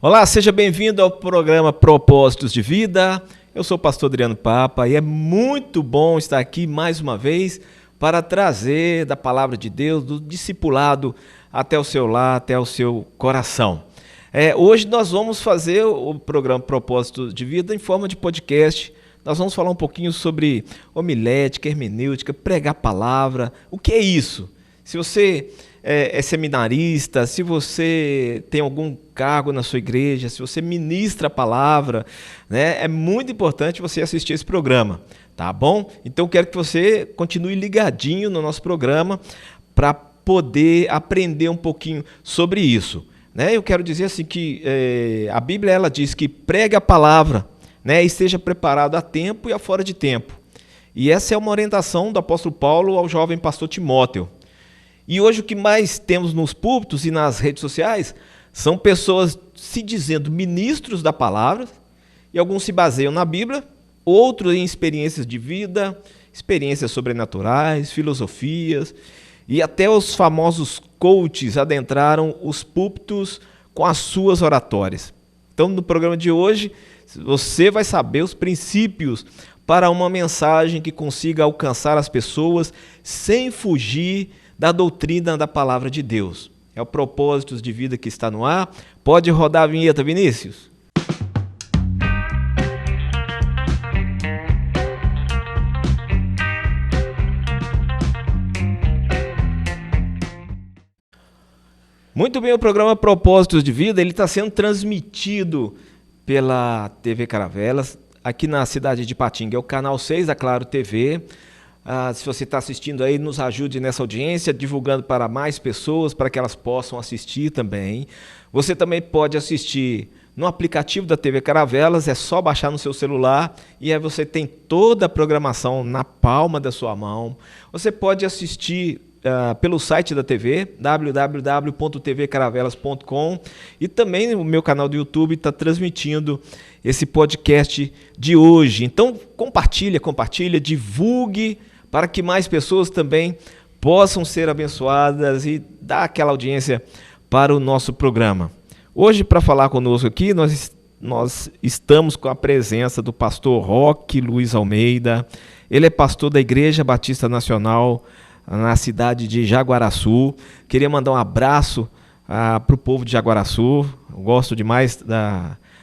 Olá, seja bem-vindo ao programa Propósitos de Vida. Eu sou o pastor Adriano Papa e é muito bom estar aqui mais uma vez para trazer da palavra de Deus, do discipulado até o seu lar, até o seu coração. Hoje nós vamos fazer o programa Propósitos de Vida em forma de podcast. Nós vamos falar um pouquinho sobre homilética, hermenêutica, pregar a palavra. O que é isso? Se você é seminarista, se você tem algum cargo na sua igreja, se você ministra a palavra, né, é muito importante você assistir esse programa, tá bom? Então quero que você continue ligadinho no nosso programa para poder aprender um pouquinho sobre isso, né? Eu quero dizer assim que a Bíblia ela diz que pregue a palavra, né, e esteja preparado a tempo e a fora de tempo. E essa é uma orientação do apóstolo Paulo ao jovem pastor Timóteo. E hoje o que mais temos nos púlpitos e nas redes sociais são pessoas se dizendo ministros da palavra, e alguns se baseiam na Bíblia, outros em experiências de vida, experiências sobrenaturais, filosofias, e até os famosos coaches adentraram os púlpitos com as suas oratórias. Então, no programa de hoje, você vai saber os princípios para uma mensagem que consiga alcançar as pessoas sem fugir da doutrina da palavra de Deus. É o Propósitos de Vida que está no ar. Pode rodar a vinheta, Vinícius? Muito bem, o programa Propósitos de Vida ele está sendo transmitido pela TV Caravelas, aqui na cidade de Patinga. É o canal 6 da Claro TV. Se você está assistindo aí, nos ajude nessa audiência, divulgando para mais pessoas, para que elas possam assistir também. Você também pode assistir no aplicativo da TV Caravelas, é só baixar no seu celular e aí você tem toda a programação na palma da sua mão. Você pode assistir pelo site da TV, www.tvcaravelas.com, e também o meu canal do YouTube está transmitindo esse podcast de hoje. Então compartilha, divulgue para que mais pessoas também possam ser abençoadas e dar aquela audiência para o nosso programa. Hoje, para falar conosco aqui, nós estamos com a presença do pastor Roque Luiz Almeida. Ele é pastor da Igreja Batista Nacional na cidade de Jaguaraçu. Queria mandar um abraço para o povo de Jaguaraçu. Eu gosto demais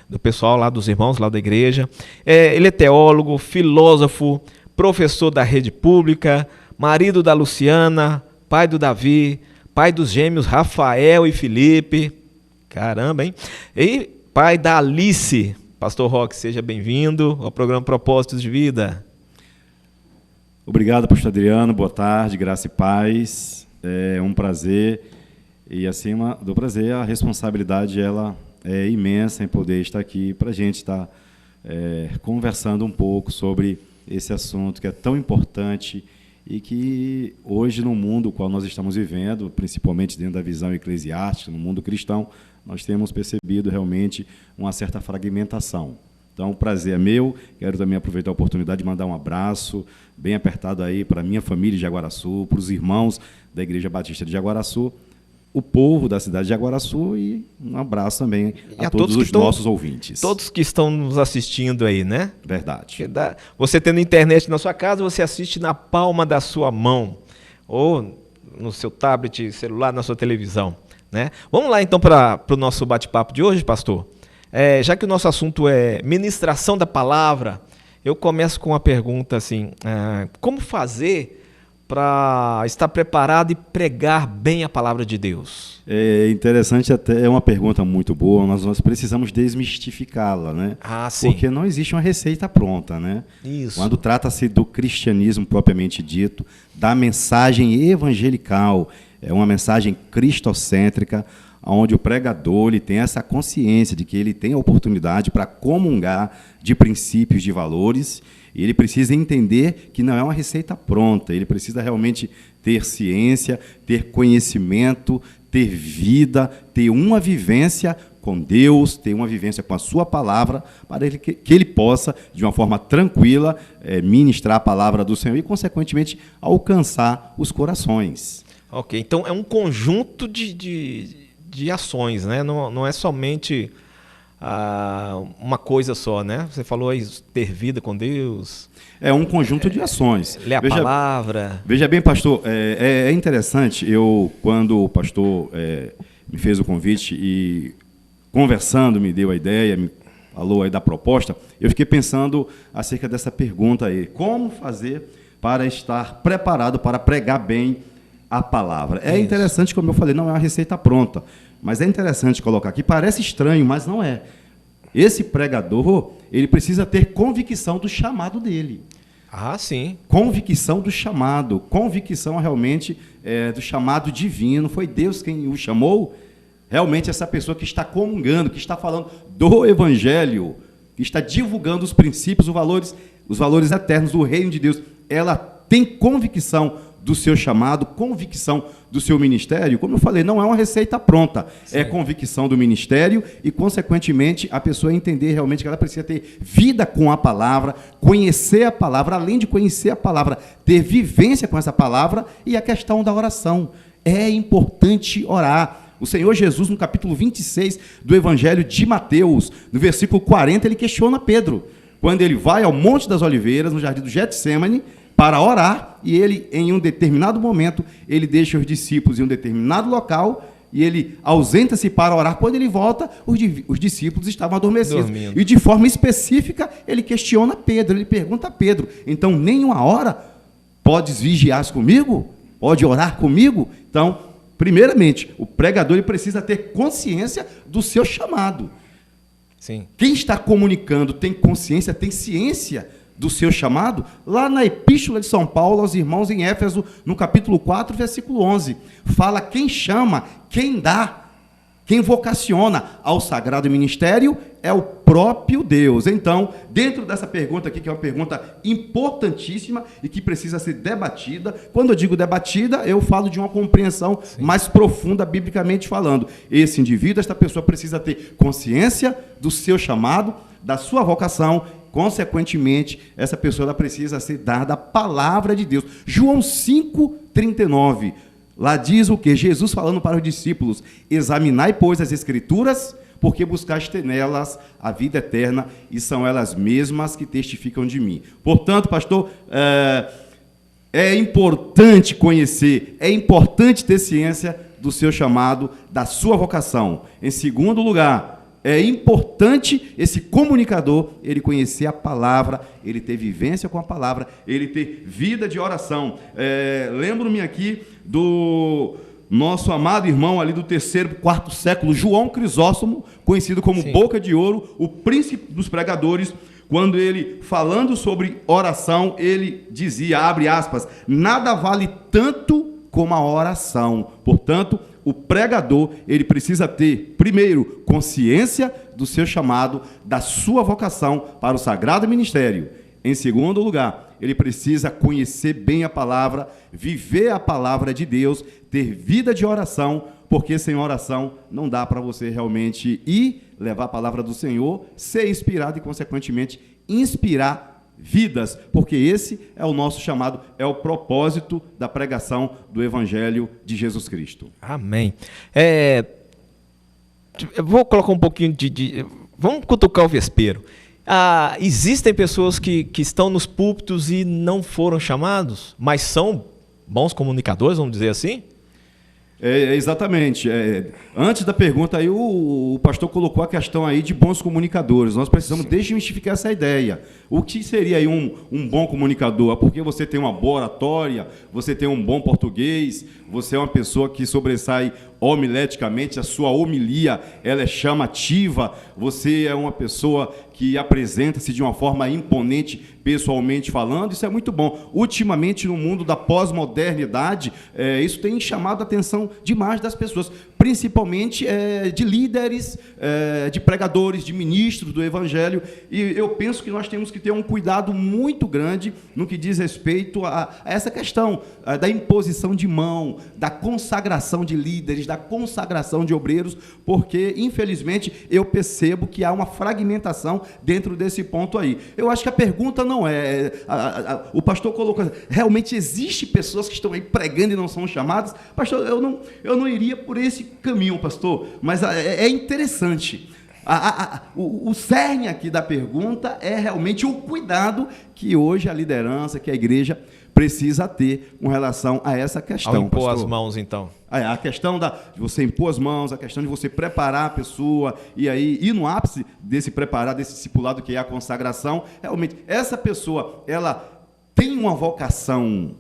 do pessoal lá, dos irmãos lá da igreja. Ele é teólogo, filósofo, professor da rede pública, marido da Luciana, pai do Davi, pai dos gêmeos Rafael e Felipe. Caramba, hein? E pai da Alice. Pastor Roque, seja bem-vindo ao programa Propósitos de Vida. Obrigado, pastor Adriano. Boa tarde, graça e paz. É um prazer. E acima do prazer, a responsabilidade ela é imensa em poder estar aqui para a gente estar conversando um pouco sobre esse assunto que é tão importante e que hoje no mundo qual nós estamos vivendo, principalmente dentro da visão eclesiástica, no mundo cristão, nós temos percebido realmente uma certa fragmentação. Então, o prazer é meu. Quero também aproveitar a oportunidade de mandar um abraço bem apertado aí para a minha família de Jaguaraçu, para os irmãos da Igreja Batista de Jaguaraçu, o povo da cidade de Jaguaraçu, e um abraço também a todos os nossos ouvintes. Todos que estão nos assistindo aí, né? Verdade. Você tendo internet na sua casa, você assiste na palma da sua mão, ou no seu tablet, celular, na sua televisão, né? Vamos lá então para o nosso bate-papo de hoje, pastor. Já que o nosso assunto é ministração da palavra, eu começo com uma pergunta assim, como fazer para estar preparado e pregar bem a palavra de Deus? É interessante, até é uma pergunta muito boa, nós precisamos desmistificá-la, né? Sim. Porque não existe uma receita pronta, né? Isso. Quando trata-se do cristianismo propriamente dito, da mensagem evangelical, é uma mensagem cristocêntrica, onde o pregador ele tem essa consciência de que ele tem a oportunidade para comungar de princípios, de valores, e ele precisa entender que não é uma receita pronta, ele precisa realmente ter ciência, ter conhecimento, ter vida, ter uma vivência com Deus, ter uma vivência com a sua palavra, para que ele possa, de uma forma tranquila, ministrar a palavra do Senhor e, consequentemente, alcançar os corações. Ok, então é um conjunto de ações, né? Não é somente uma coisa só, né? Você falou aí ter vida com Deus. É um conjunto de ações. Ler a palavra. Veja bem, pastor, é interessante, quando o pastor me fez o convite e conversando me deu a ideia, me falou aí da proposta, eu fiquei pensando acerca dessa pergunta aí. Como fazer para estar preparado para pregar bem a palavra? É interessante, como eu falei, não é uma receita pronta, mas é interessante colocar aqui. Parece estranho, mas não é. Esse pregador, ele precisa ter convicção do chamado dele. Ah, sim. Convicção do chamado, convicção realmente do chamado divino. Foi Deus quem o chamou. Realmente essa pessoa que está comungando, que está falando do Evangelho, que está divulgando os princípios, os valores eternos do reino de Deus, ela tem convicção do seu chamado, convicção do seu ministério. Como eu falei, não é uma receita pronta, é convicção do ministério e, consequentemente, a pessoa entender realmente que ela precisa ter vida com a palavra, conhecer a palavra, além de conhecer a palavra, ter vivência com essa palavra. E a questão da oração. É importante orar. O Senhor Jesus, no capítulo 26 do Evangelho de Mateus, no versículo 40, ele questiona Pedro. Quando ele vai ao Monte das Oliveiras, no jardim do Getsêmani, para orar, e ele, em um determinado momento, ele deixa os discípulos em um determinado local, e ele ausenta-se para orar. Quando ele volta, os discípulos estavam adormecidos. Dormindo. E de forma específica, ele questiona Pedro, ele pergunta a Pedro, então, nem uma hora podes vigiar comigo? Pode orar comigo? Então, primeiramente, o pregador ele precisa ter consciência do seu chamado. Sim. Quem está comunicando tem consciência, tem ciência do seu chamado? Lá na Epístola de São Paulo aos irmãos em Éfeso, no capítulo 4, versículo 11, fala quem chama, quem dá, quem vocaciona ao sagrado ministério é o próprio Deus. Então, dentro dessa pergunta aqui, que é uma pergunta importantíssima e que precisa ser debatida, quando eu digo debatida, eu falo de uma compreensão mais profunda, biblicamente falando. Esse indivíduo, esta pessoa precisa ter consciência do seu chamado, da sua vocação. Consequentemente, essa pessoa ela precisa ser dada a palavra de Deus. João 5,39, lá diz o quê? Jesus falando para os discípulos: examinai, pois, as Escrituras, porque buscaste nelas a vida eterna, e são elas mesmas que testificam de mim. Portanto, pastor, é importante conhecer, é importante ter ciência do seu chamado, da sua vocação. Em segundo lugar, é importante esse comunicador, ele conhecer a palavra, ele ter vivência com a palavra, ele ter vida de oração. Lembro-me aqui do nosso amado irmão ali do 3º, 4º século, João Crisóstomo, conhecido como Boca de Ouro, o príncipe dos pregadores. Quando ele, falando sobre oração, ele dizia, abre aspas, nada vale tanto como a oração. Portanto, o pregador, ele precisa ter, primeiro, consciência do seu chamado, da sua vocação para o sagrado ministério. Em segundo lugar, ele precisa conhecer bem a palavra, viver a palavra de Deus, ter vida de oração, porque sem oração não dá para você realmente ir, levar a palavra do Senhor, ser inspirado e, consequentemente, inspirar vidas, porque esse é o nosso chamado, é o propósito da pregação do Evangelho de Jesus Cristo. Amém. Eu vou colocar um pouquinho vamos cutucar o vespeiro. Existem pessoas que estão nos púlpitos e não foram chamados, mas são bons comunicadores, vamos dizer assim? Exatamente. Antes da pergunta, aí o pastor colocou a questão aí de bons comunicadores. Nós precisamos desmistificar essa ideia. O que seria aí um bom comunicador? Porque você tem uma boa oratória, você tem um bom português, você é uma pessoa que sobressai homileticamente, a sua homilia ela é chamativa, você é uma pessoa que apresenta-se de uma forma imponente, pessoalmente falando, isso é muito bom. Ultimamente, no mundo da pós-modernidade, isso tem chamado a atenção demais das pessoas, principalmente de líderes, de pregadores, de ministros do Evangelho, e eu penso que nós temos que ter um cuidado muito grande no que diz respeito a essa questão da imposição de mão, da consagração de líderes, da consagração de obreiros, porque, infelizmente, eu percebo que há uma fragmentação dentro desse ponto aí. Eu acho que a pergunta não é... o pastor colocou... Realmente existe pessoas que estão aí pregando e não são chamadas? Pastor, eu não iria por esse caminho, pastor, mas é interessante. O cerne aqui da pergunta é realmente o cuidado que hoje a liderança, que a igreja precisa ter com relação a essa questão. Ao impor pastor. as mãos, então. A questão de você impor as mãos, a questão de você preparar a pessoa e aí ir no ápice desse preparar, desse discipulado que é a consagração. Realmente, essa pessoa, ela tem uma vocação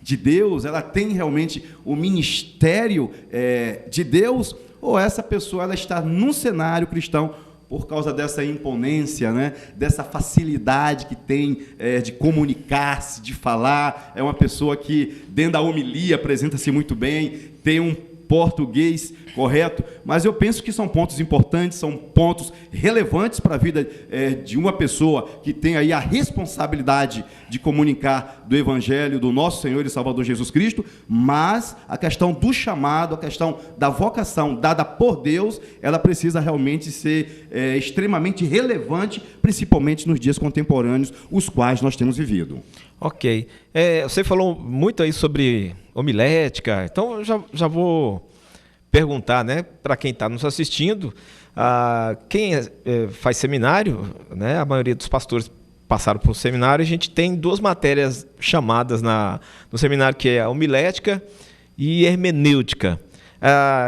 de Deus, ela tem realmente o ministério de Deus, ou essa pessoa ela está num cenário cristão por causa dessa imponência, né? Dessa facilidade que tem de comunicar-se, de falar, é uma pessoa que dentro da homilia apresenta-se muito bem, tem um português correto, mas eu penso que são pontos importantes, são pontos relevantes para a vida de uma pessoa que tem aí a responsabilidade de comunicar do Evangelho do nosso Senhor e Salvador Jesus Cristo, mas a questão do chamado, a questão da vocação dada por Deus, ela precisa realmente ser extremamente relevante, principalmente nos dias contemporâneos, os quais nós temos vivido. Ok. Você falou muito aí sobre homilética, então eu já vou perguntar, né, para quem está nos assistindo, quem faz seminário, né, a maioria dos pastores passaram por um seminário, a gente tem duas matérias chamadas no seminário, que é a homilética e hermenêutica.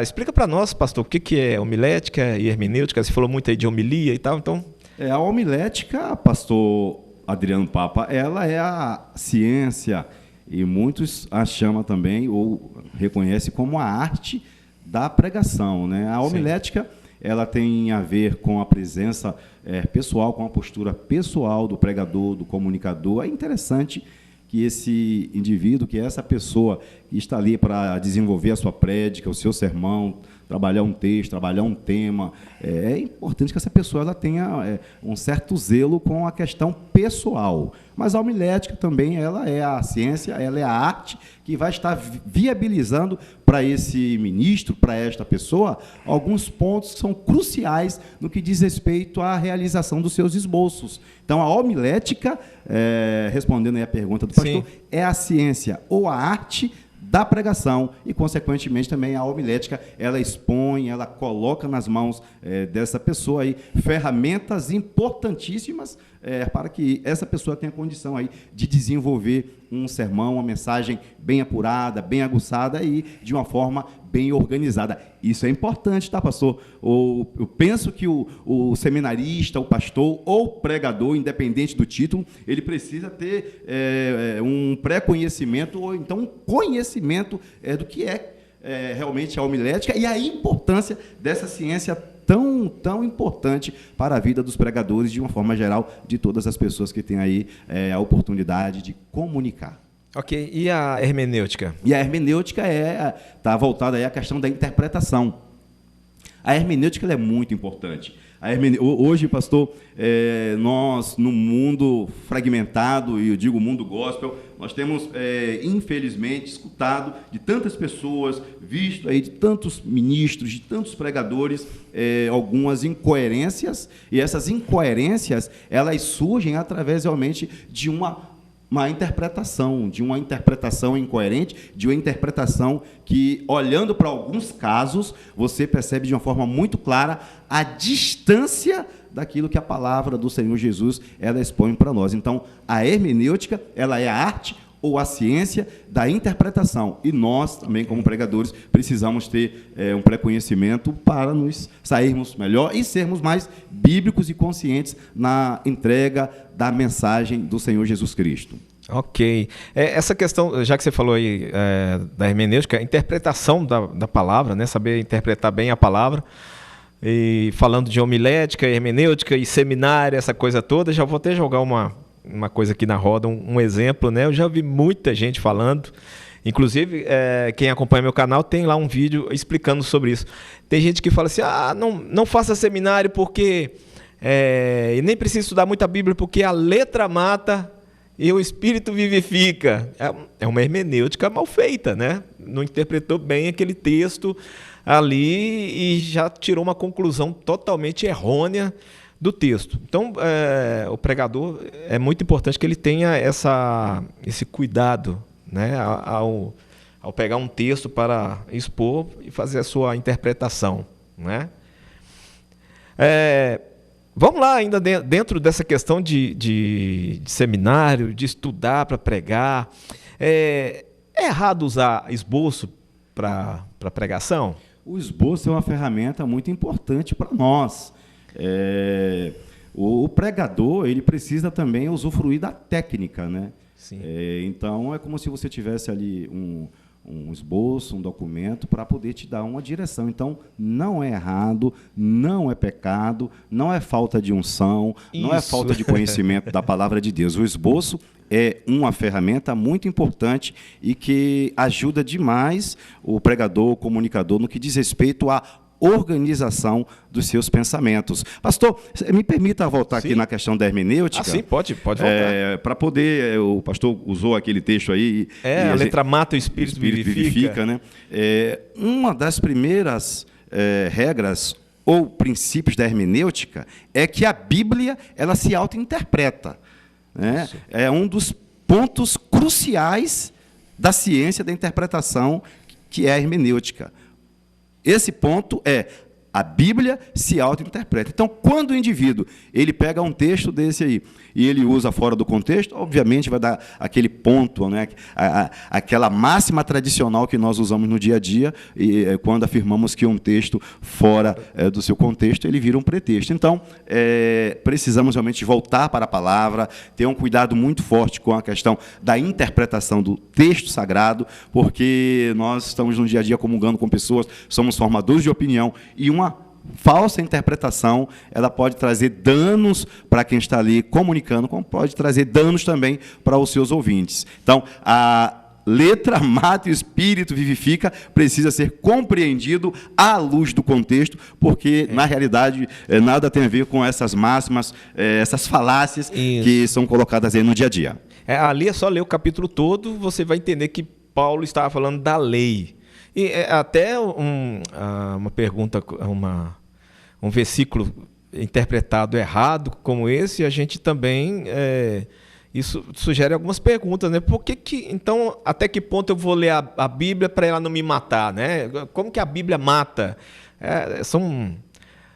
Explica para nós, pastor, o que é homilética e hermenêutica? Você falou muito aí de homilia e tal, então... A homilética, pastor Adriano Papa, ela é a ciência, e muitos a chamam também, ou reconhecem como a arte da pregação, né? A homilética, ela tem a ver com a presença pessoal, com a postura pessoal do pregador, do comunicador. É interessante que esse indivíduo, que essa pessoa que está ali para desenvolver a sua prédica, o seu sermão, trabalhar um texto, trabalhar um tema, é importante que essa pessoa ela tenha um certo zelo com a questão pessoal. Mas a homilética também ela é a ciência, ela é a arte que vai estar viabilizando para esse ministro, para esta pessoa, alguns pontos que são cruciais no que diz respeito à realização dos seus esboços. Então, a homilética, respondendo aí a pergunta do pastor, é a ciência ou a arte da pregação e, consequentemente, também a homilética, ela expõe, ela coloca nas mãos dessa pessoa aí ferramentas importantíssimas para que essa pessoa tenha condição aí de desenvolver um sermão, uma mensagem bem apurada, bem aguçada e de uma forma bem organizada. Isso é importante, tá, pastor? Eu penso que o seminarista, o pastor ou pregador, independente do título, ele precisa ter um pré-conhecimento ou então um conhecimento do que é realmente a homilética e a importância dessa ciência tão importante para a vida dos pregadores, de uma forma geral, de todas as pessoas que têm aí a oportunidade de comunicar. Ok, e a hermenêutica? E a hermenêutica está voltada aí à questão da interpretação. A hermenêutica ela é muito importante. Hoje, pastor, nós, no mundo fragmentado, e eu digo mundo gospel, nós temos, infelizmente, escutado de tantas pessoas, visto aí de tantos ministros, de tantos pregadores, algumas incoerências, e essas incoerências, elas surgem através, realmente, de uma interpretação incoerente, de uma interpretação que, olhando para alguns casos, você percebe de uma forma muito clara a distância daquilo que a palavra do Senhor Jesus ela expõe para nós. Então, a hermenêutica ela é a arte ou a ciência da interpretação. E nós, também, como pregadores, precisamos ter um pré-conhecimento para nos sairmos melhor e sermos mais bíblicos e conscientes na entrega da mensagem do Senhor Jesus Cristo. Ok. Essa questão, já que você falou aí da hermenêutica, a interpretação da palavra, né? Saber interpretar bem a palavra, e falando de homilética, hermenêutica e seminário, essa coisa toda, já vou até jogar uma coisa aqui na roda, um exemplo, né? Eu já vi muita gente falando, inclusive quem acompanha meu canal tem lá um vídeo explicando sobre isso. Tem gente que fala assim, não faça seminário porque nem precisa estudar muita Bíblia porque a letra mata e o Espírito vivifica. É uma hermenêutica mal feita, né? Não interpretou bem aquele texto ali e já tirou uma conclusão totalmente errônea do texto. Então, o pregador, é muito importante que ele tenha esse cuidado, né, ao pegar um texto para expor e fazer a sua interpretação, né? Vamos lá, ainda dentro dessa questão de seminário, de estudar para pregar. É errado usar esboço para pregação? O esboço é uma ferramenta muito importante para nós. O pregador, ele precisa também usufruir da técnica, né? Sim. Então, é como se você tivesse ali um esboço, um documento, para poder te dar uma direção. Então, não é errado, não é pecado, não é falta de unção, não é falta de conhecimento da palavra de Deus. O esboço é uma ferramenta muito importante e que ajuda demais o pregador, o comunicador, no que diz respeito à organização dos seus pensamentos. Pastor, me permita voltar aqui na questão da hermenêutica. Sim, pode voltar. Para poder, o pastor usou aquele texto aí. A letra mata, o Espírito vivifica. Né? Uma das primeiras regras ou princípios da hermenêutica é que a Bíblia ela se auto-interpreta. Né? É um dos pontos cruciais da ciência da interpretação, que é a hermenêutica. Esse ponto a Bíblia se auto-interpreta. Então, quando o indivíduo ele pega um texto desse aí e ele usa fora do contexto, obviamente vai dar aquele ponto, né? Aquela máxima tradicional que nós usamos no dia a dia, quando afirmamos que um texto fora do seu contexto, ele vira um pretexto. Então, precisamos realmente voltar para a palavra, ter um cuidado muito forte com a questão da interpretação do texto sagrado, porque nós estamos no dia a dia comungando com pessoas, somos formadores de opinião, e uma falsa interpretação, ela pode trazer danos para quem está ali comunicando, como pode trazer danos também para os seus ouvintes. Então, a letra mata e o Espírito vivifica precisa ser compreendido à luz do contexto, porque, na realidade, nada tem a ver com essas máximas, essas falácias que são colocadas aí no dia a dia. Ali é só ler o capítulo todo, você vai entender que Paulo estava falando da lei. E até uma pergunta, um versículo interpretado errado como esse, a gente também... isso sugere algumas perguntas, né? Então, até que ponto eu vou ler a Bíblia para ela não me matar, né? Como que a Bíblia mata?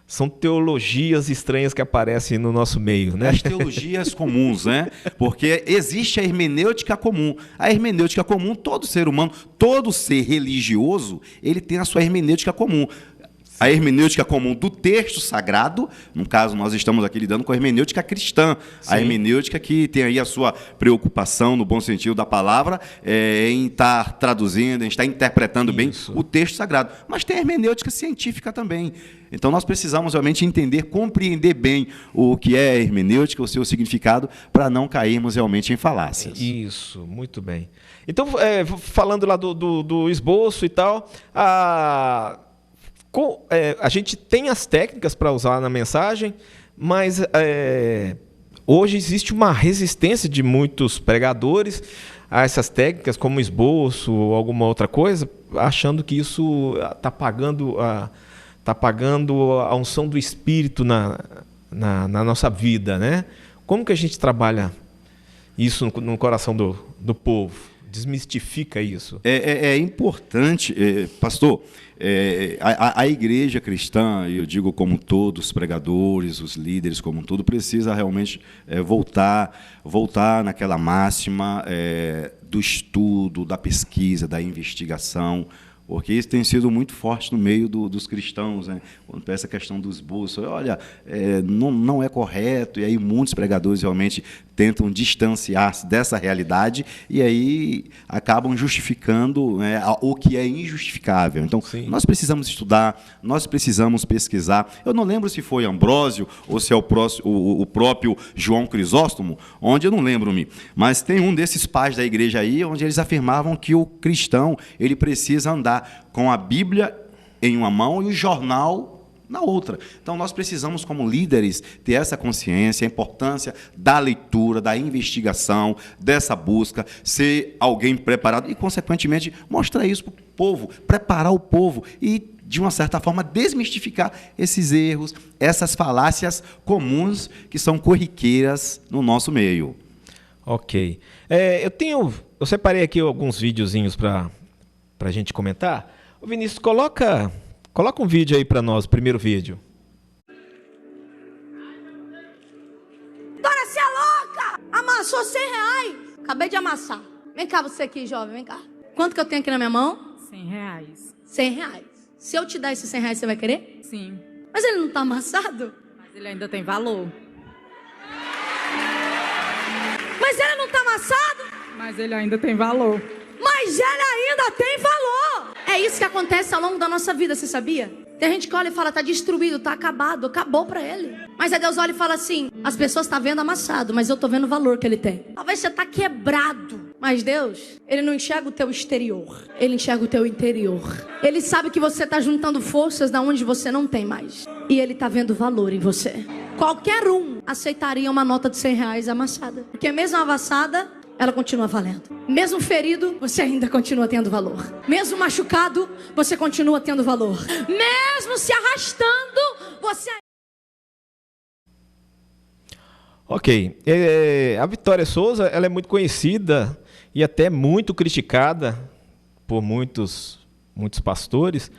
São teologias estranhas que aparecem no nosso meio, né? As teologias comuns, né? Porque existe a hermenêutica comum. A hermenêutica comum, todo ser humano, todo ser religioso, ele tem a sua hermenêutica comum. A hermenêutica comum do texto sagrado, no caso, nós estamos aqui lidando com a hermenêutica cristã. Sim. A hermenêutica que tem aí a sua preocupação, no bom sentido da palavra, em estar traduzindo, em estar interpretando bem o texto sagrado. Mas tem a hermenêutica científica também. Então, nós precisamos realmente entender, compreender bem o que é a hermenêutica, o seu significado, para não cairmos realmente em falácias. Isso, muito bem. Então, falando lá do esboço e tal, a gente tem as técnicas para usar na mensagem, mas hoje existe uma resistência de muitos pregadores a essas técnicas, como esboço ou alguma outra coisa, achando que isso está apagando a unção do Espírito na nossa vida, né? Como que a gente trabalha isso no coração do povo? Desmistifica isso. É importante, pastor, a igreja cristã, eu digo como todos, os pregadores, os líderes como tudo, precisa realmente voltar naquela máxima do estudo, da pesquisa, da investigação, porque isso tem sido muito forte no meio dos cristãos, né? Quando tem essa questão dos esboços, olha, não é correto, e aí muitos pregadores realmente tentam distanciar-se dessa realidade, e aí acabam justificando, né, o que é injustificável. Então, sim, nós precisamos estudar, nós precisamos pesquisar. Eu não lembro se foi Ambrósio ou se é o próprio João Crisóstomo, onde eu não lembro-me, mas tem um desses pais da igreja aí, onde eles afirmavam que o cristão ele precisa andar com a Bíblia em uma mão e o jornal na outra. Então, nós precisamos, como líderes, ter essa consciência, a importância da leitura, da investigação, dessa busca, ser alguém preparado e, consequentemente, mostrar isso para o povo, preparar o povo e, de uma certa forma, desmistificar esses erros, essas falácias comuns que são corriqueiras no nosso meio. Ok. Eu separei aqui alguns videozinhos para a gente comentar. Ô Vinícius, coloca um vídeo aí para nós, o primeiro vídeo. amassou 100 reais. Acabei de amassar. Vem cá você aqui, jovem, vem cá. Quanto que eu tenho aqui na minha mão? 100 reais. 100 reais. Se eu te dar esses 100 reais, você vai querer? Sim. Mas ele não tá amassado? Mas ele ainda tem valor. Mas ele não tá amassado? Mas ele ainda tem valor. Mas ele ainda tem valor. É isso que acontece ao longo da nossa vida, você sabia? Tem gente que olha e fala, tá destruído, tá acabado, acabou pra ele. Mas aí Deus olha e fala assim, as pessoas estão vendo amassado, mas eu tô vendo o valor que ele tem. Talvez você tá quebrado, mas Deus, Ele não enxerga o teu exterior, Ele enxerga o teu interior. Ele sabe que você tá juntando forças da onde você não tem mais. E Ele tá vendo valor em você. Qualquer um aceitaria uma nota de 100 reais amassada. Porque mesmo amassada, ela continua valendo. Mesmo ferido, você ainda continua tendo valor. Mesmo machucado, você continua tendo valor. Mesmo se arrastando, você... Ok. A Vitória Souza, ela é muito conhecida e até muito criticada por muitos pastores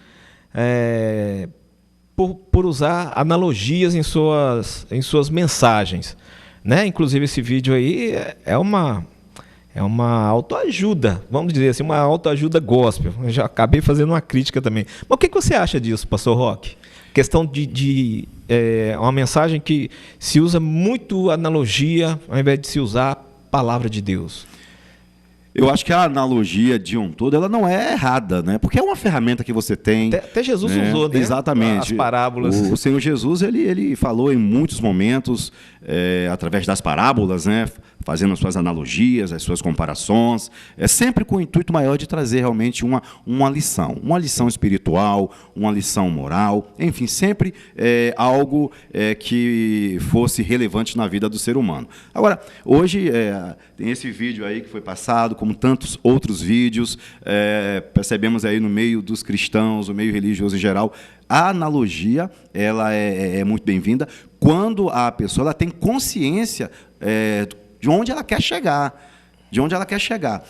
por usar analogias em suas mensagens, né? Inclusive esse vídeo aí é uma autoajuda, vamos dizer assim, uma autoajuda gospel. Eu já acabei fazendo uma crítica também. Mas o que você acha disso, pastor Roque? Questão de uma mensagem que se usa muito analogia ao invés de se usar a palavra de Deus. Eu acho que a analogia de um todo, ela não é errada, né? Porque é uma ferramenta que você tem. Até Jesus usou, né? Exatamente. As parábolas. O Senhor Jesus, ele falou em muitos momentos, através das parábolas, né? Fazendo as suas analogias, as suas comparações, sempre com o intuito maior de trazer realmente uma lição espiritual, uma lição moral, enfim, sempre algo que fosse relevante na vida do ser humano. Agora, hoje tem esse vídeo aí que foi passado, como tantos outros vídeos, percebemos aí no meio dos cristãos, no meio religioso em geral, a analogia ela é muito bem-vinda quando a pessoa ela tem consciência de onde ela quer chegar. De onde ela quer chegar.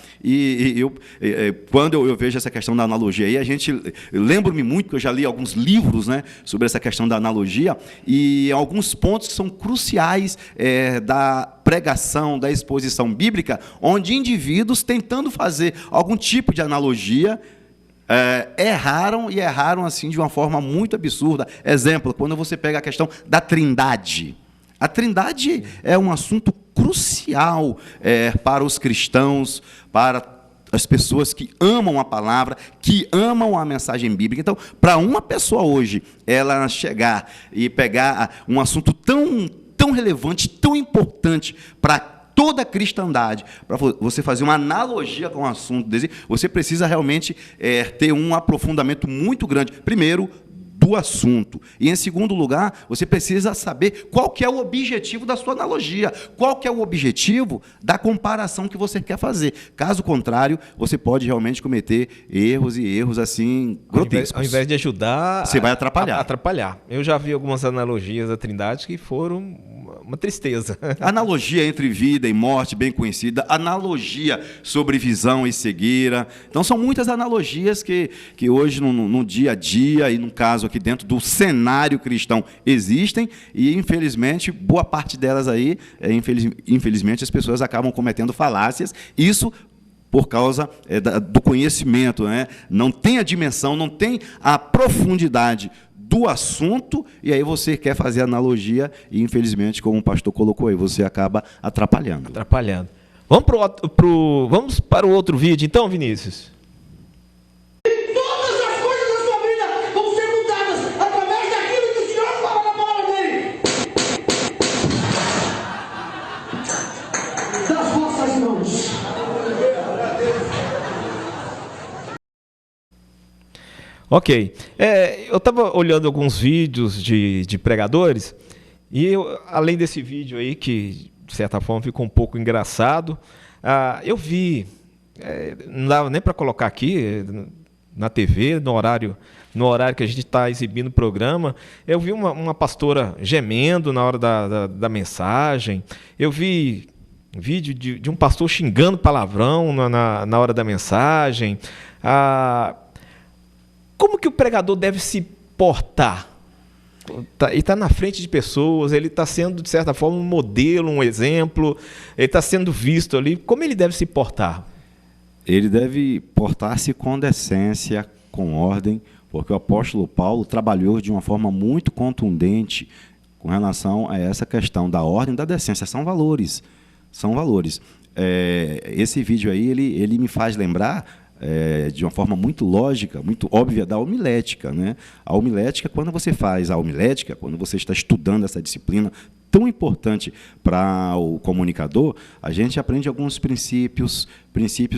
Quando eu vejo essa questão da analogia aí, eu lembro-me muito que eu já li alguns livros, né, sobre essa questão da analogia, e alguns pontos que são cruciais da pregação, da exposição bíblica, onde indivíduos tentando fazer algum tipo de analogia erraram assim de uma forma muito absurda. Exemplo, quando você pega a questão da Trindade. A Trindade é um assunto crucial para os cristãos, para as pessoas que amam a palavra, que amam a mensagem bíblica. Então, para uma pessoa hoje, ela chegar e pegar um assunto tão relevante, tão importante para toda a cristandade, para você fazer uma analogia com um assunto desse, você precisa realmente ter um aprofundamento muito grande. Primeiro, do assunto. E, em segundo lugar, você precisa saber qual que é o objetivo da sua analogia, qual que é o objetivo da comparação que você quer fazer. Caso contrário, você pode realmente cometer erros assim, grotescos. Ao invés de ajudar, você vai atrapalhar. Atrapalhar. Eu já vi algumas analogias da Trindade que foram uma tristeza. Analogia entre vida e morte, bem conhecida. Analogia sobre visão e cegueira. Então, são muitas analogias que hoje, no dia a dia, e no caso aqui dentro do cenário cristão, existem, e infelizmente, boa parte delas aí, infelizmente, as pessoas acabam cometendo falácias. Isso por causa do conhecimento, né? Não tem a dimensão, não tem a profundidade do assunto, e aí você quer fazer analogia e, infelizmente, como o pastor colocou aí, você acaba atrapalhando. Vamos para o outro vídeo, então, Vinícius? Todas as coisas da sua vida vão ser mudadas através daquilo que o Senhor fala na palavra dele. Das vossas mãos. Ok. Eu estava olhando alguns vídeos de pregadores, e além desse vídeo aí, que de certa forma ficou um pouco engraçado, eu vi, não dava nem para colocar aqui na TV, no horário que a gente está exibindo o programa, eu vi uma pastora gemendo na hora da mensagem, eu vi vídeo de um pastor xingando palavrão na hora da mensagem. Como que o pregador deve se portar e está na frente de pessoas, ele está sendo, de certa forma, um modelo, um exemplo, ele está sendo visto ali. Como ele deve se portar? Ele deve portar-se com decência, com ordem, porque o apóstolo Paulo trabalhou de uma forma muito contundente com relação a essa questão da ordem e da decência. São valores, são valores. Esse vídeo aí, ele me faz lembrar, de uma forma muito lógica, muito óbvia, da homilética, né? A homilética, quando você faz a homilética, quando você está estudando essa disciplina tão importante para o comunicador, a gente aprende alguns princípios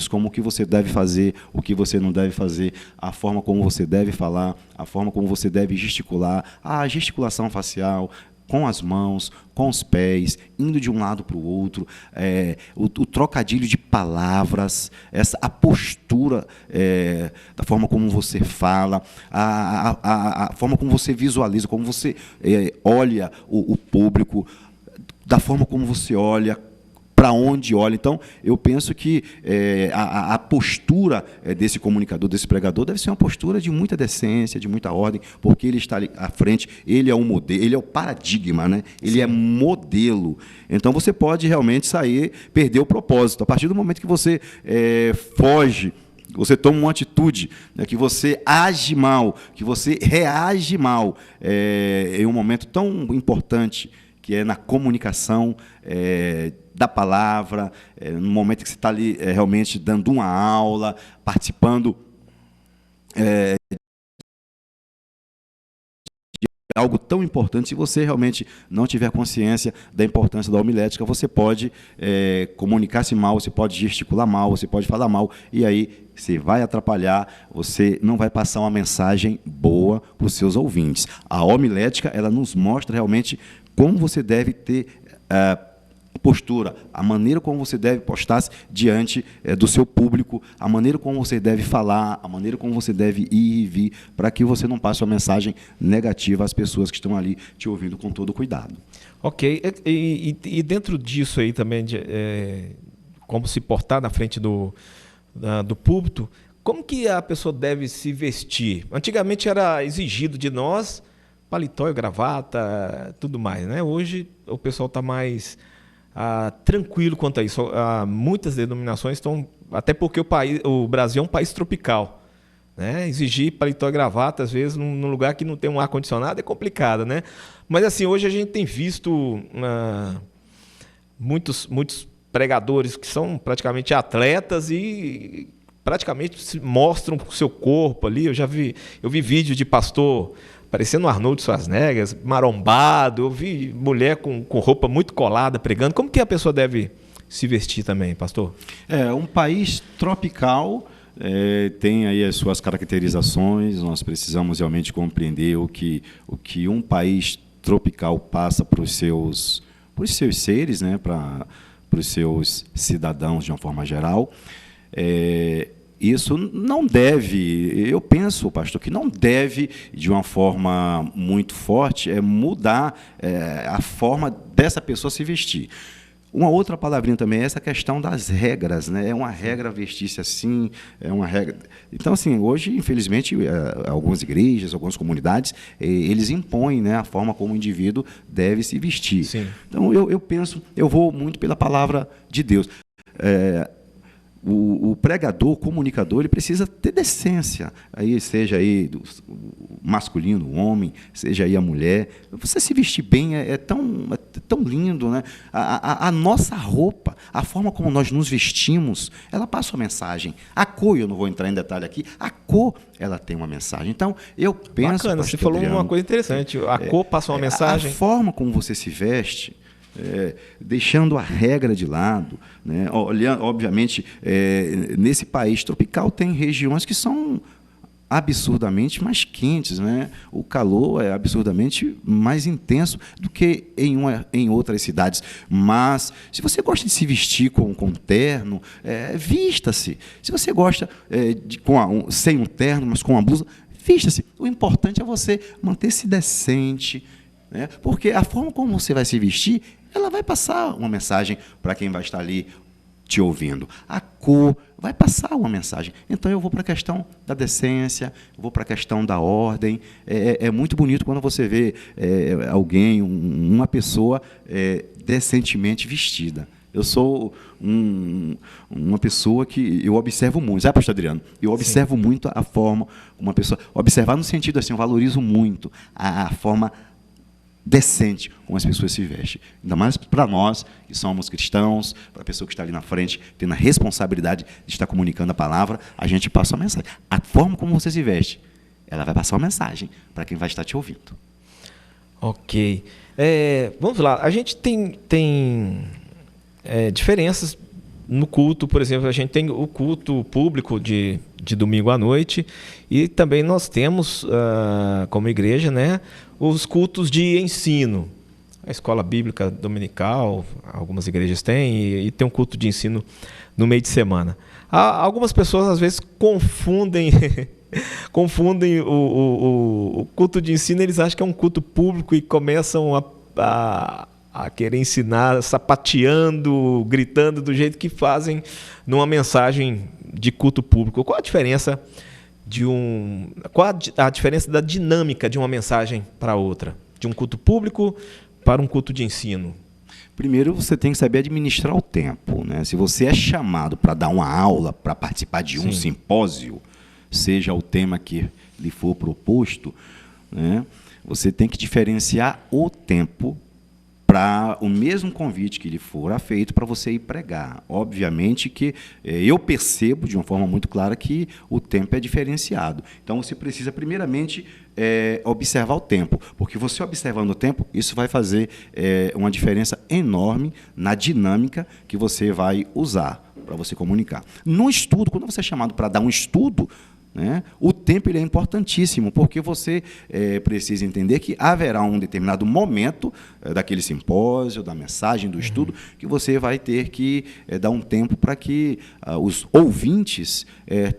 como o que você deve fazer, o que você não deve fazer, a forma como você deve falar, a forma como você deve gesticular, a gesticulação facial, com as mãos, com os pés, indo de um lado para o outro, o trocadilho de palavras, a postura da forma como você fala, a forma como você visualiza, como você olha o público, da forma como você olha, para onde olha. Então, eu penso que a postura desse comunicador, desse pregador, deve ser uma postura de muita decência, de muita ordem, porque ele está ali à frente, ele é o modelo, ele é o paradigma, né? Ele é modelo. Então, você pode realmente perder o propósito. A partir do momento que você foge, você toma uma atitude, né, que você age mal, que você reage mal, em um momento tão importante, que é na comunicação da palavra, no momento que você está ali realmente dando uma aula, participando de algo tão importante. Se você realmente não tiver consciência da importância da homilética, você pode comunicar-se mal, você pode gesticular mal, você pode falar mal, e aí você vai atrapalhar, você não vai passar uma mensagem boa para os seus ouvintes. A homilética, ela nos mostra realmente como você deve ter postura, a maneira como você deve postar-se diante do seu público, a maneira como você deve falar, a maneira como você deve ir e vir, para que você não passe uma mensagem negativa às pessoas que estão ali te ouvindo com todo cuidado. Ok. E dentro disso aí também, como se portar na frente do púlpito, como que a pessoa deve se vestir? Antigamente era exigido de nós paletó e gravata, tudo mais, né? Hoje o pessoal está mais tranquilo quanto a isso. Muitas denominações estão, até porque o Brasil é um país tropical, né? Exigir paletó e gravata, às vezes, num lugar que não tem um ar-condicionado é complicado, né? Mas assim, hoje a gente tem visto muitos pregadores que são praticamente atletas e praticamente mostram o seu corpo ali. Eu vi vídeo de pastor parecendo um Arnold Schwarzenegger, marombado. Eu vi mulher com roupa muito colada pregando. Como que a pessoa deve se vestir também, pastor? Um país tropical tem aí as suas caracterizações. Nós precisamos realmente compreender o que um país tropical passa para os seus seres, né, para os seus cidadãos de uma forma geral. Isso não deve, eu penso, pastor, que não deve, de uma forma muito forte, mudar a forma dessa pessoa se vestir. Uma outra palavrinha também é essa questão das regras, né? É uma regra vestir-se assim, é uma regra. Então, assim, hoje, infelizmente, algumas igrejas, algumas comunidades, eles impõem, né, a forma como o indivíduo deve se vestir. Sim. Então, eu penso, eu vou muito pela palavra de Deus. O pregador, o comunicador, ele precisa ter decência, aí, seja aí o masculino, o homem, seja aí a mulher. Você se vestir bem é tão lindo, né? A nossa roupa, a forma como nós nos vestimos, ela passa uma mensagem. A cor, eu não vou entrar em detalhe aqui, a cor, ela tem uma mensagem. Então, eu penso... Bacana, você falou uma coisa interessante, a cor passa uma mensagem. A forma como você se veste, deixando a regra de lado, né? Olhando, obviamente, nesse país tropical tem regiões que são absurdamente mais quentes, né? O calor é absurdamente mais intenso do que em outras cidades. Mas, se você gosta de se vestir com terno, vista-se. Se você gosta sem um terno, mas com uma blusa, vista-se. O importante é você manter-se decente, né? Porque a forma como você vai se vestir, ela vai passar uma mensagem para quem vai estar ali te ouvindo. A cor, vai passar uma mensagem. Então eu vou para a questão da decência, eu vou para a questão da ordem. É muito bonito quando você vê alguém, uma pessoa decentemente vestida. Eu sou uma pessoa que eu observo muito, sabe, pastor Adriano? Eu observo muito a forma, uma pessoa, observar no sentido assim, eu valorizo muito a forma decente como as pessoas se vestem. Ainda mais para nós, que somos cristãos, para a pessoa que está ali na frente, tendo a responsabilidade de estar comunicando a palavra, a gente passa uma mensagem. A forma como você se veste, ela vai passar uma mensagem para quem vai estar te ouvindo. Ok. Vamos lá. A gente tem diferenças no culto. Por exemplo, a gente tem o culto público de domingo à noite e também nós temos, como igreja, né, os cultos de ensino. A escola bíblica dominical, algumas igrejas têm, e tem um culto de ensino no meio de semana. Algumas pessoas, às vezes, confundem o culto de ensino. Eles acham que é um culto público e começam a querer ensinar sapateando, gritando do jeito que fazem numa mensagem de culto público. Qual a diferença a diferença da dinâmica de uma mensagem para outra? De um culto público para um culto de ensino? Primeiro, você tem que saber administrar o tempo, né? Se você é chamado para dar uma aula, para participar de um simpósio, seja o tema que lhe for proposto, né, você tem que diferenciar o tempo para o mesmo convite que lhe for feito para você ir pregar. Obviamente que eu percebo de uma forma muito clara que o tempo é diferenciado. Então, você precisa, primeiramente, observar o tempo, porque você observando o tempo, isso vai fazer uma diferença enorme na dinâmica que você vai usar para você comunicar. No estudo, quando você é chamado para dar um estudo, né, o tempo ele é importantíssimo, porque você precisa entender que haverá um determinado momento daquele simpósio, da mensagem, do estudo, que você vai ter que dar um tempo para que os ouvintes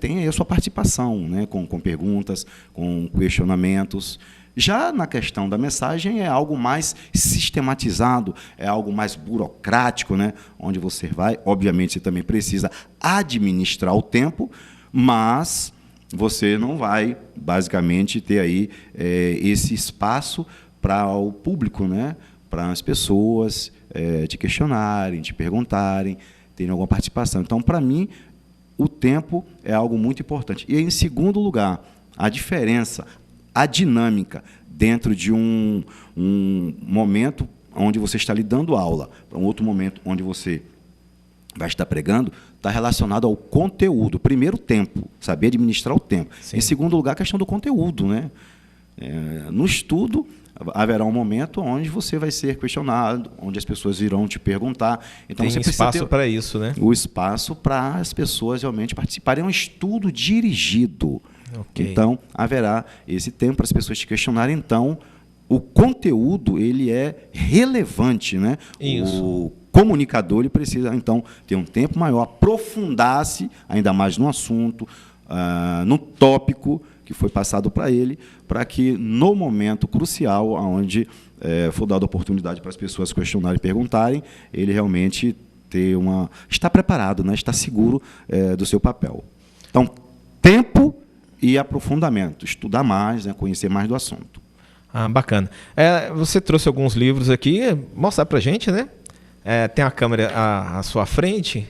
tenham a sua participação, né, com perguntas, com questionamentos. Já na questão da mensagem é algo mais sistematizado, é algo mais burocrático, né, onde você vai, obviamente, você também precisa administrar o tempo, mas você não vai, basicamente, ter aí esse espaço para o público, né? Para as pessoas te questionarem, te perguntarem, terem alguma participação. Então, para mim, o tempo é algo muito importante. E, em segundo lugar, a diferença, a dinâmica dentro de um momento onde você está lhe dando aula, para um outro momento onde você vai estar pregando, está relacionado ao conteúdo. Primeiro, o tempo, saber administrar o tempo. Sim. Em segundo lugar, a questão do conteúdo, né? No estudo, haverá um momento onde você vai ser questionado, onde as pessoas irão te perguntar. Então, tem você precisa espaço ter para isso, né? o espaço para as pessoas realmente participarem. É um estudo dirigido. Okay. Então, haverá esse tempo para as pessoas te questionarem. Então, o conteúdo ele é relevante, né? Isso. O comunicador ele precisa, então, ter um tempo maior, aprofundar-se ainda mais no assunto, no tópico que foi passado para ele, para que, no momento crucial, onde for dada a oportunidade para as pessoas questionarem e perguntarem, ele realmente está preparado, né? Está seguro do seu papel. Então, tempo e aprofundamento, estudar mais, né? Conhecer mais do assunto. Bacana. Você trouxe alguns livros aqui, mostrar para a gente, né? Tem a câmera à sua frente.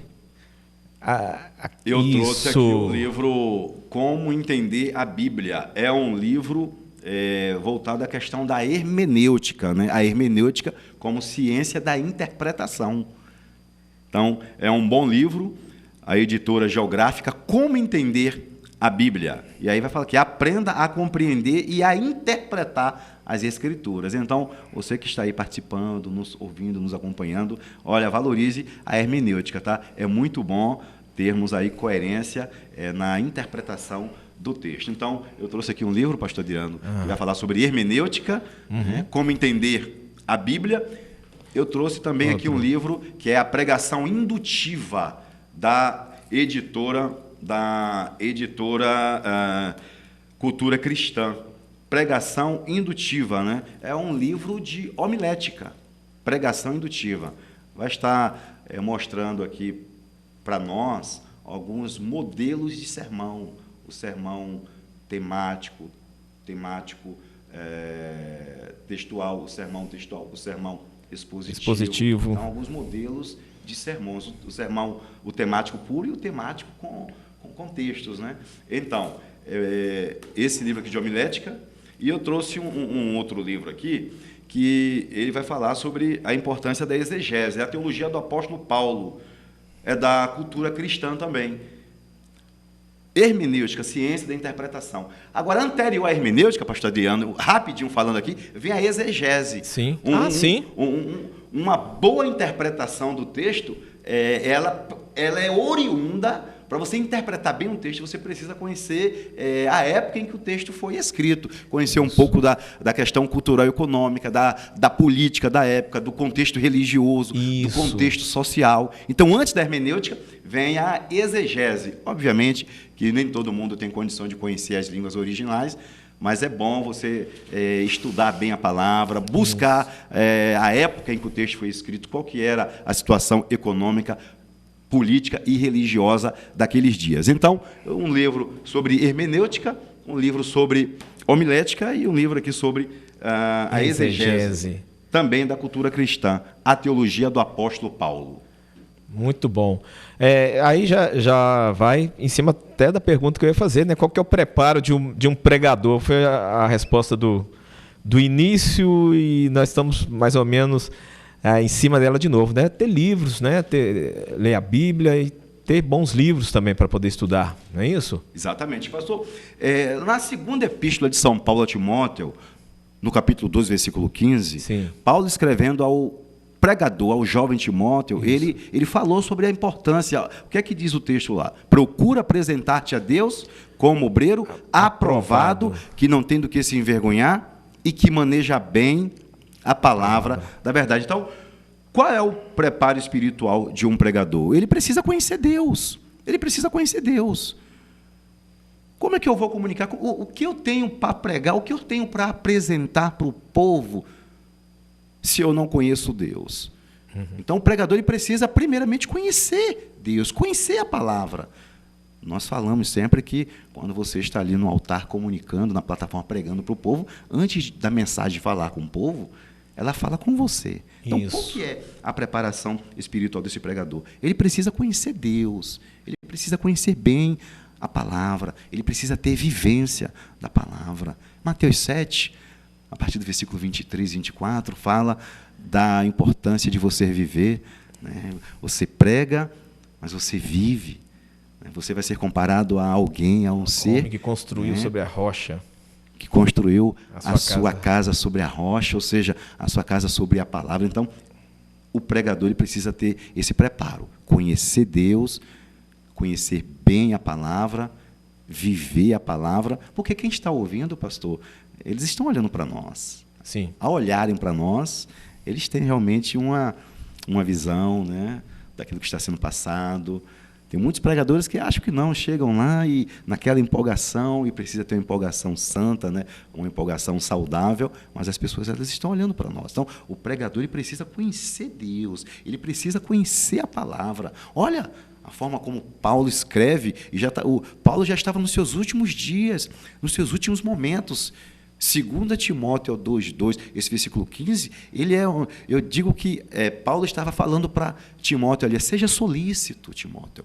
Eu trouxe aqui o livro Como Entender a Bíblia. É um livro voltado à questão da hermenêutica, né? A hermenêutica como ciência da interpretação. Então, é um bom livro, a editora Geográfica, Como Entender a Bíblia. E aí vai falar que aprenda a compreender e a interpretar as Escrituras. Então, você que está aí participando, nos ouvindo, nos acompanhando, olha, valorize a hermenêutica, tá? É muito bom termos aí coerência na interpretação do texto. Então, eu trouxe aqui um livro, pastor Adriano, que vai falar sobre hermenêutica, né? Como entender a Bíblia. Eu trouxe também aqui um livro que é a Pregação Indutiva da editora Cultura Cristã. Pregação Indutiva, né? É um livro de homilética, pregação indutiva. Vai estar mostrando aqui para nós alguns modelos de sermão. O sermão temático, textual, o sermão expositivo. Então, alguns modelos de sermões. O sermão, o temático puro e o temático com contextos, né? Então, esse livro aqui de homilética, e eu trouxe um outro livro aqui, que ele vai falar sobre a importância da exegese, é a teologia do apóstolo Paulo, é da cultura cristã também. Hermenêutica, ciência da interpretação. Agora, anterior à hermenêutica, pastor Adriano, rapidinho falando aqui, vem a exegese. Sim. Sim. Uma boa interpretação do texto, ela é oriunda. Para você interpretar bem um texto, você precisa conhecer a época em que o texto foi escrito, conhecer um pouco da questão cultural e econômica, da política da época, do contexto religioso, do contexto social. Então, antes da hermenêutica, vem a exegese. Obviamente que nem todo mundo tem condição de conhecer as línguas originais, mas é bom você estudar bem a palavra, buscar a época em que o texto foi escrito, qual que era a situação econômica, política e religiosa daqueles dias. Então, um livro sobre hermenêutica, um livro sobre homilética e um livro aqui sobre a exegese, também da cultura cristã, a teologia do apóstolo Paulo. Muito bom. Aí já vai em cima até da pergunta que eu ia fazer, né? Qual que é o preparo de um pregador? Foi a resposta do início e nós estamos mais ou menos em cima dela de novo, né? Ter livros, né? Ler a Bíblia e ter bons livros também para poder estudar, não é isso? Exatamente, pastor. Na segunda epístola de São Paulo a Timóteo, no capítulo 12, versículo 15, Sim. Paulo escrevendo ao pregador, ao jovem Timóteo, ele falou sobre a importância. O que é que diz o texto lá? Procura apresentar-te a Deus como obreiro aprovado, que não tem do que se envergonhar e que maneja bem a palavra da verdade. Então, qual é o preparo espiritual de um pregador? Ele precisa conhecer Deus. Ele precisa conhecer Deus. Como é que eu vou comunicar? O que eu tenho para pregar? O que eu tenho para apresentar para o povo se eu não conheço Deus? Então, o pregador ele precisa, primeiramente, conhecer Deus, conhecer a palavra. Nós falamos sempre que, quando você está ali no altar comunicando, na plataforma pregando para o povo, antes da mensagem falar com o povo, ela fala com você. Então, qual que é a preparação espiritual desse pregador? Ele precisa conhecer Deus, ele precisa conhecer bem a palavra, ele precisa ter vivência da palavra. Mateus 7, a partir do versículo 23 e 24, fala da importância de você viver, né? Você prega, mas você vive. Você vai ser comparado a alguém, a um ser que construiu sobre a rocha. Que construiu a sua casa sobre a rocha, ou seja, a sua casa sobre a palavra. Então, o pregador ele precisa ter esse preparo, conhecer Deus, conhecer bem a palavra, viver a palavra, porque quem está ouvindo, pastor, eles estão olhando para nós. Sim. Ao olharem para nós, eles têm realmente uma visão, né, daquilo que está sendo passado. Tem muitos pregadores que acham que não, chegam lá e naquela empolgação, e precisa ter uma empolgação santa, né? Uma empolgação saudável, mas as pessoas elas estão olhando para nós. Então, o pregador ele precisa conhecer Deus, ele precisa conhecer a palavra. Olha a forma como Paulo escreve, e Paulo já estava nos seus últimos dias, nos seus últimos momentos. 2 Timóteo 2,2, esse versículo 15, eu digo que Paulo estava falando para Timóteo ali, seja solícito, Timóteo.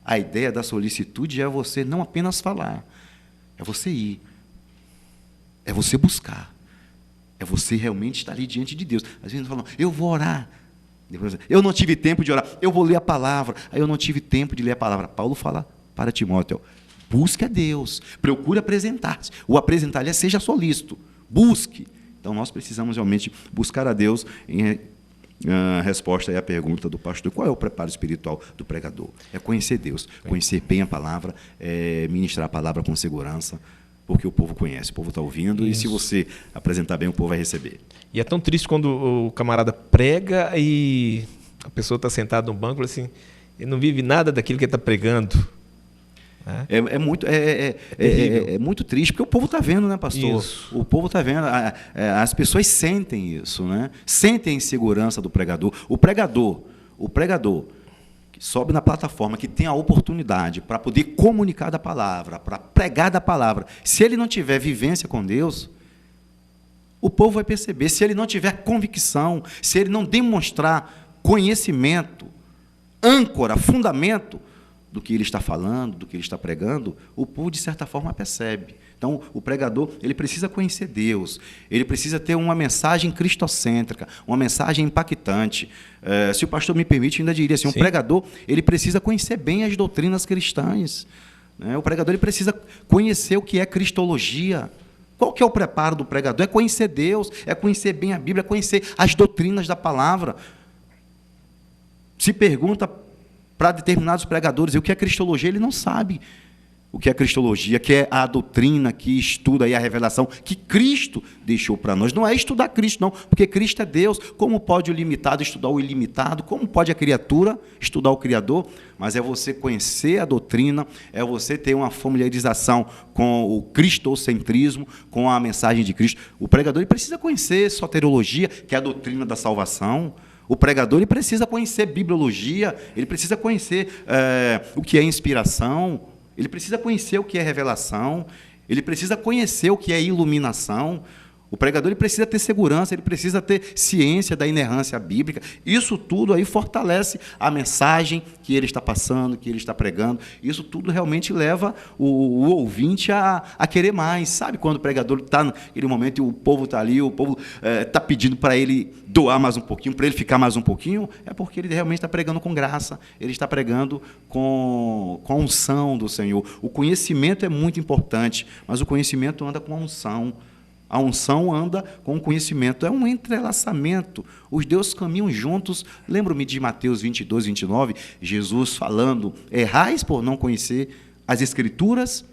A ideia da solicitude é você não apenas falar, é você ir, é você buscar, é você realmente estar ali diante de Deus. Às vezes falam, eu vou orar, depois, eu não tive tempo de orar, eu vou ler a palavra, aí eu não tive tempo de ler a palavra. Paulo fala para Timóteo, busque a Deus, procure apresentar-se. O apresentar-lhe seja solícito, busque. Então, nós precisamos realmente buscar a Deus em resposta aí à pergunta do pastor. Qual é o preparo espiritual do pregador? É conhecer Deus, conhecer bem a palavra, ministrar a palavra com segurança, porque o povo conhece, o povo está ouvindo, e se você apresentar bem, o povo vai receber. E é tão triste quando o camarada prega e a pessoa está sentada no banco e assim, ele não vive nada daquilo que ele está pregando. É muito triste, porque o povo está vendo, né, pastor? Isso. O povo está vendo, as pessoas sentem isso, né? Sentem a insegurança do pregador. O pregador, que sobe na plataforma, que tem a oportunidade para poder comunicar da palavra, para pregar da palavra, se ele não tiver vivência com Deus, o povo vai perceber. Se ele não tiver convicção, se ele não demonstrar conhecimento, âncora, fundamento do que ele está falando, do que ele está pregando, o povo, de certa forma, percebe. Então, o pregador, ele precisa conhecer Deus, ele precisa ter uma mensagem cristocêntrica, uma mensagem impactante. Se o pastor me permite, eu ainda diria assim, um pregador, ele precisa conhecer bem as doutrinas cristãs. Né? O pregador, ele precisa conhecer o que é cristologia. Qual que é o preparo do pregador? É conhecer Deus, é conhecer bem a Bíblia, é conhecer as doutrinas da palavra. Se pergunta para determinados pregadores o que é cristologia, ele não sabe o que é cristologia, que é a doutrina que estuda aí a revelação que Cristo deixou para nós. Não é estudar Cristo, não, porque Cristo é Deus. Como pode o limitado estudar o ilimitado? Como pode a criatura estudar o Criador? Mas é você conhecer a doutrina, é você ter uma familiarização com o cristocentrismo, com a mensagem de Cristo. O pregador, ele precisa conhecer soteriologia, que é a doutrina da salvação. O pregador, ele precisa conhecer bibliologia, ele precisa conhecer o que é inspiração, ele precisa conhecer o que é revelação, ele precisa conhecer o que é iluminação. O pregador, ele precisa ter segurança, ele precisa ter ciência da inerrância bíblica. Isso tudo aí fortalece a mensagem que ele está passando, que ele está pregando. Isso tudo realmente leva o ouvinte a querer mais. Sabe quando o pregador está naquele momento e o povo está ali, o povo está pedindo para ele doar mais um pouquinho, para ele ficar mais um pouquinho? É porque ele realmente está pregando com graça, ele está pregando com a unção do Senhor. O conhecimento é muito importante, mas o conhecimento anda com a unção. A unção anda com o conhecimento, é um entrelaçamento. Os deuses caminham juntos. Lembro-me de Mateus 22, 29, Jesus falando: errais por não conhecer as Escrituras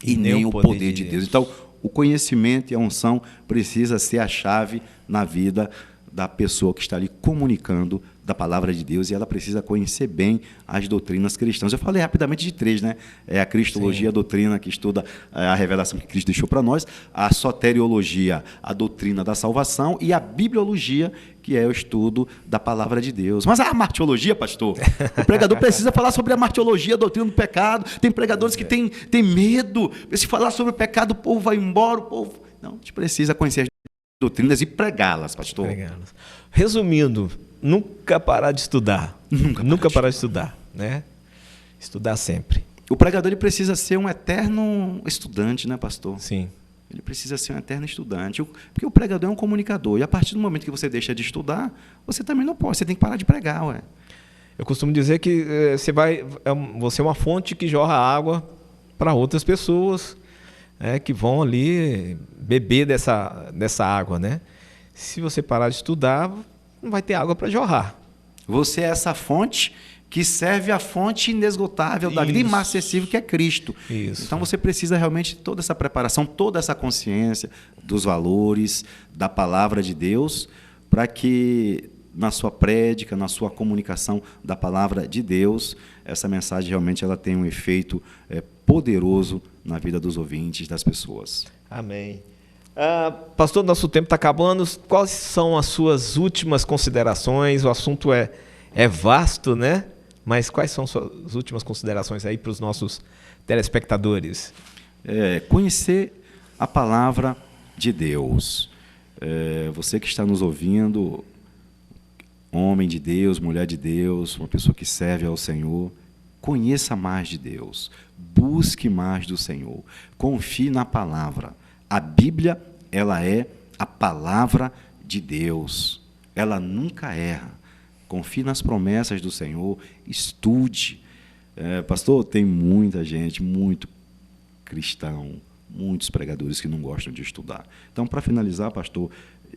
e nem o poder de Deus. Então, o conhecimento e a unção precisa ser a chave na vida da pessoa que está ali comunicando da palavra de Deus, e ela precisa conhecer bem as doutrinas cristãs. Eu falei rapidamente de 3, né? É a cristologia, a doutrina que estuda a revelação que Cristo deixou para nós, a soteriologia, a doutrina da salvação, e a bibliologia, que é o estudo da palavra de Deus. Mas a martiologia, pastor, o pregador precisa falar sobre a martiologia, a doutrina do pecado. Tem pregadores que têm medo. Se falar sobre o pecado, o povo vai embora, o povo... Não, a gente precisa conhecer as doutrinas e pregá-las, pastor. Pregá-las. Resumindo, nunca parar de estudar. Nunca parar de estudar, né? Estudar sempre. O pregador, ele precisa ser um eterno estudante, né, pastor? Sim. Ele precisa ser um eterno estudante. Porque o pregador é um comunicador. E a partir do momento que você deixa de estudar, você também não pode. Você tem que parar de pregar, ué. Eu costumo dizer que você é uma fonte que jorra água para outras pessoas, que vão ali beber dessa água, né? Se você parar de estudar, não vai ter água para jorrar. Você é essa fonte que serve a fonte inesgotável da vida, inacessível, que é Cristo. Isso. Então você precisa realmente de toda essa preparação, toda essa consciência dos valores, da palavra de Deus, para que na sua prédica, na sua comunicação da palavra de Deus, essa mensagem realmente ela tenha um efeito poderoso na vida dos ouvintes, das pessoas. Amém. Pastor, nosso tempo está acabando. Quais são as suas últimas considerações? O assunto é vasto, né? Mas quais são suas últimas considerações aí para os nossos telespectadores? Conhecer a palavra de Deus. Você que está nos ouvindo, homem de Deus, mulher de Deus, uma pessoa que serve ao Senhor, conheça mais de Deus, busque mais do Senhor, confie na palavra. A Bíblia, ela é a palavra de Deus, ela nunca erra. Confie nas promessas do Senhor, estude. Pastor, tem muita gente, muito cristão, muitos pregadores que não gostam de estudar. Então, para finalizar, pastor,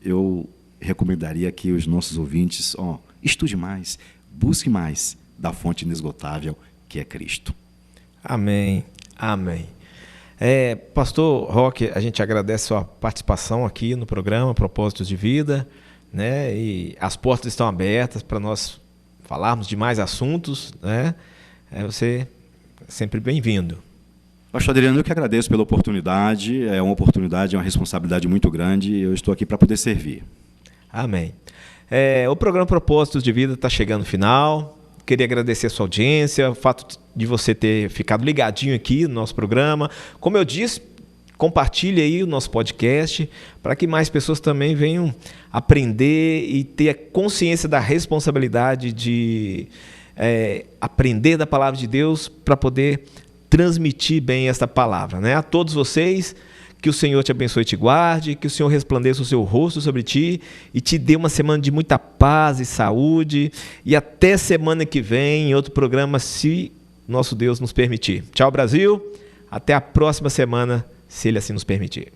eu recomendaria que os nossos ouvintes, estude mais, busque mais da fonte inesgotável que é Cristo. Amém, amém. Pastor Roque, a gente agradece a sua participação aqui no programa Propósitos de Vida, né? E as portas estão abertas para nós falarmos de mais assuntos, né? Você é sempre bem-vindo. Pastor Adriano, eu que agradeço pela oportunidade. É uma oportunidade, é uma responsabilidade muito grande. Eu estou aqui para poder servir. Amém. O programa Propósitos de Vida está chegando ao final. Queria agradecer a sua audiência, o fato de você ter ficado ligadinho aqui no nosso programa. Como eu disse, compartilhe aí o nosso podcast para que mais pessoas também venham aprender e ter a consciência da responsabilidade de aprender da palavra de Deus para poder transmitir bem esta palavra, né? A todos vocês, que o Senhor te abençoe e te guarde, que o Senhor resplandeça o seu rosto sobre ti e te dê uma semana de muita paz e saúde. E até semana que vem, em outro programa, se nosso Deus nos permitir. Tchau, Brasil. Até a próxima semana, se Ele assim nos permitir.